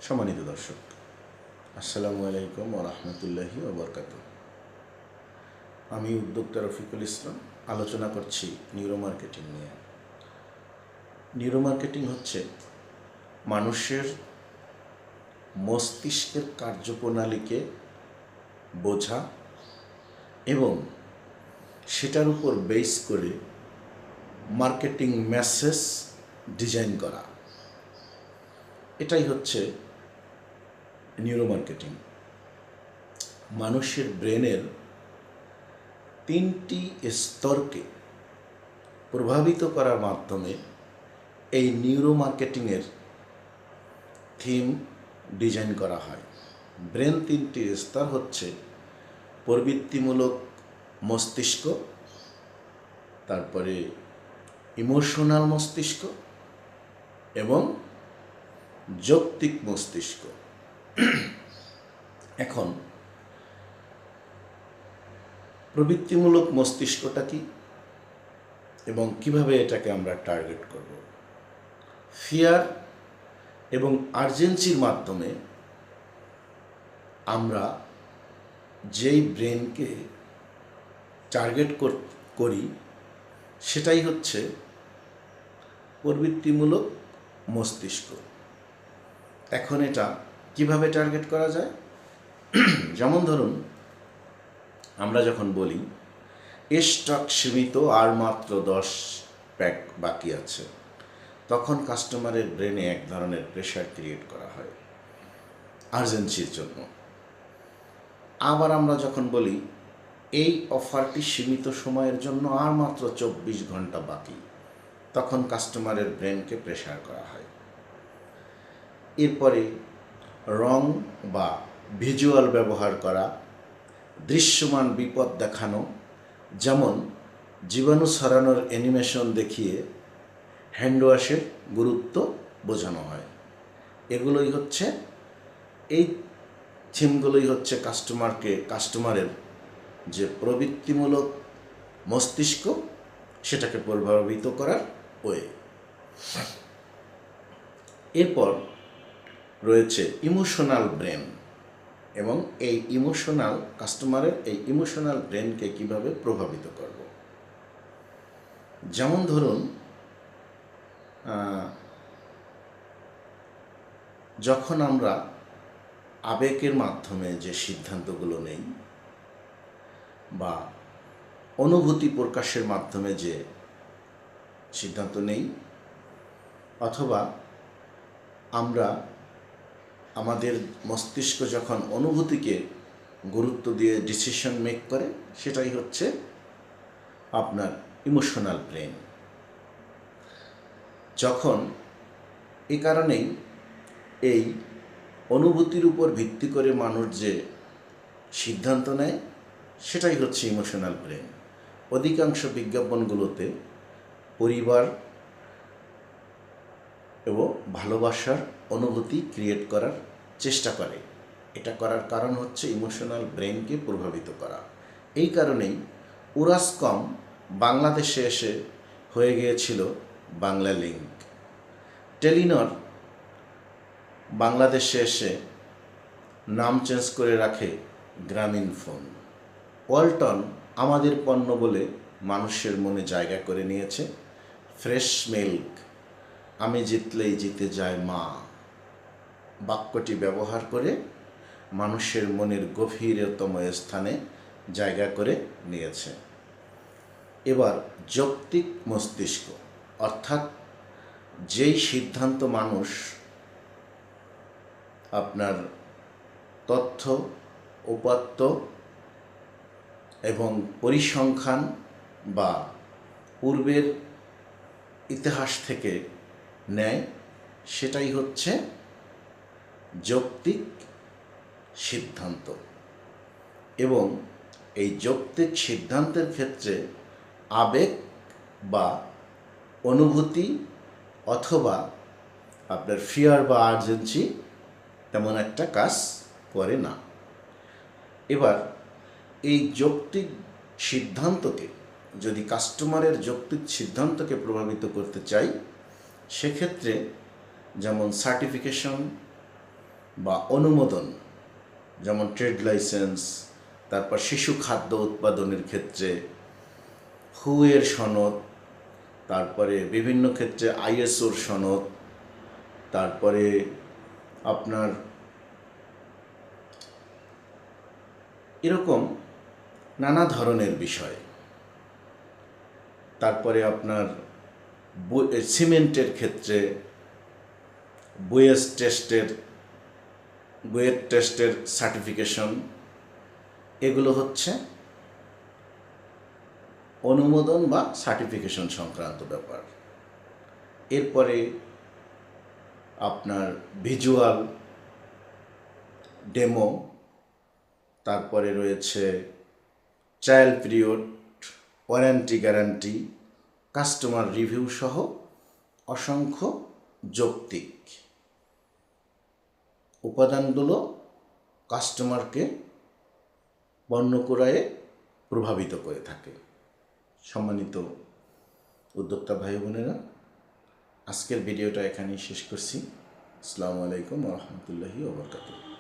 সম্মানিত দর্শক, আসসালামু আলাইকুম ওয়া রাহমাতুল্লাহি ওয়া বারাকাতুহু। আমি উদ্যোক্তা রফিকুল ইসলাম আলোচনা করছি নিউরো মার্কেটিং নিয়ে। নিউরো মার্কেটিং হচ্ছে মানুষের মস্তিষ্কের কার্যপ্রণালীকে বোঝা এবং সেটার উপর বেস করে মার্কেটিং মেসেজ ডিজাইন করা, এটাই হচ্ছে নিউরো মার্কেটিং। মানুষের ব্রেনের 3টি স্তরকে প্রভাবিত করার মাধ্যমে এই নিউরো মার্কেটিংয়ের থিম ডিজাইন করা হয়। ব্রেন 3টি স্তর হচ্ছে প্রবৃত্তিমূলক মস্তিষ্ক, তারপরে ইমোশনাল মস্তিষ্ক এবং যৌক্তিক মস্তিষ্ক। এখন প্রবৃত্তিমূলক মস্তিষ্কটা কি এবং কিভাবে এটাকে আমরা টার্গেট করব? ফিয়ার এবং আর্জেন্সির মাধ্যমে আমরা যেই ব্রেনকে টার্গেট করি সেটাই হচ্ছে প্রবৃত্তিমূলক মস্তিষ্ক। এখন এটা কিভাবে টার্গেট করা যায়? যেমন ধরুন, আমরা যখন বলি স্টক সীমিত, আর মাত্র 10 প্যাক বাকি আছে, তখন কাস্টমারের ব্রেনে এক ধরনের প্রেশার ক্রিয়েট করা হয় আর্জেন্সির জন্য। আবার আমরা যখন বলি এই অফারটি সীমিত সময়ের জন্য, আর মাত্র 24 ঘন্টা বাকি, তখন কাস্টমারের ব্রেনকে প্রেশার করা হয়। এরপরে রং বা ভিজুয়াল ব্যবহার করা, দৃশ্যমান বিপদ দেখানো, যেমন জীবাণু ছড়ানোর অ্যানিমেশন দেখিয়ে হ্যান্ডওয়াশের গুরুত্ব বোঝানো হয়। এগুলোই হচ্ছে, এই থিমগুলোই হচ্ছে কাস্টমারের যে প্রবৃত্তিমূলক মস্তিষ্ক সেটাকে প্রভাবিত করার ওয়ে। এরপর রয়েছে ইমোশনাল ব্রেন, এবং এই কাস্টমারের এই ইমোশনাল ব্রেনকে কিভাবে প্রভাবিত করব। যেমন ধরুন, যখন আমরা আবেগের মাধ্যমে যে সিদ্ধান্তগুলো নেই বা অনুভূতি প্রকাশের মাধ্যমে যে সিদ্ধান্ত নেই, অথবা আমরা আমাদের মস্তিষ্ক যখন অনুভূতিকে গুরুত্ব দিয়ে ডিসিশন মেক করে, সেটাই হচ্ছে আপনার ইমোশনাল ব্রেন। যখন এই কারণেই এই অনুভূতির উপর ভিত্তি করে মানুষ যে সিদ্ধান্ত নেয় সেটাই হচ্ছে ইমোশনাল ব্রেন। অধিকাংশ বিজ্ঞাপনগুলোতে পরিবার এবং ভালোবাসার অনুভূতি ক্রিয়েট করার চেষ্টা করে। এটা করার কারণ হচ্ছে ইমোশনাল ব্রেনকে প্রভাবিত করা। এই কারণেই উরাসকম বাংলাদেশে এসে হয়ে গিয়েছিল বাংলা লিঙ্ক। টেলিনর বাংলাদেশে এসে নাম চেঞ্জ করে রাখে গ্রামীণ ফোন। ওয়ালটন আমাদের পণ্য বলে মানুষের মনে জায়গা করে নিয়েছে ফ্রেশ মিল্ক। আমি জিতলেই জিতে যায় মা বাক্যটি ব্যবহার করে মানুষের মনের গভীরতম স্থানে জায়গা করে নিয়েছে। এবার যৌক্তিক মস্তিষ্ক, অর্থাৎ যেই সিদ্ধান্ত মানুষ আপনার তথ্য, উপাত্ত এবং পরিসংখ্যান বা পূর্বের ইতিহাস থেকে নেয়, সেটাই হচ্ছে যৌক্তিক সিদ্ধান্ত। এবং এই যৌক্তিক সিদ্ধান্তের ক্ষেত্রে আবেগ বা অনুভূতি অথবা আপনার ফিয়ার বা আর্জেন্সি তেমন একটা কাজ করে না। এবার এই যৌক্তিক সিদ্ধান্তকে, যদি কাস্টমারের যৌক্তিক সিদ্ধান্তকে প্রভাবিত করতে চাই, সেক্ষেত্রে যেমন সার্টিফিকেশন, বা অনুমোদন, যেমন ট্রেড লাইসেন্স, তারপর শিশু খাদ্য উৎপাদনের ক্ষেত্রে হুয়ের সনদ, তারপরে বিভিন্ন ক্ষেত্রে আইএসওর সনদ, তারপরে আপনার এরকম নানা ধরনের বিষয়। তারপরে আপনার সিমেন্টের ক্ষেত্রে বুয়েট টেস্টের সার্টিফিকেশন, এগুলো হচ্ছে অনুমোদন বা সার্টিফিকেশন সংক্রান্ত ব্যাপার। এরপরে আপনার ভিজুয়াল ডেমো, তারপরে রয়েছে trial period, warranty guarantee, customer review সহ অসংখ্য যৌক্তিক উপাদানগুলো কাস্টমারকে পণ্য ক্রয়ে প্রভাবিত করে থাকে। সম্মানিত উদ্যোক্তা ভাই বোনেরা, আজকের ভিডিওটা এখানেই শেষ করছি। আসসালামু আলাইকুম ওয়া রাহমাতুল্লাহি ওয়া বারাকাতুহু।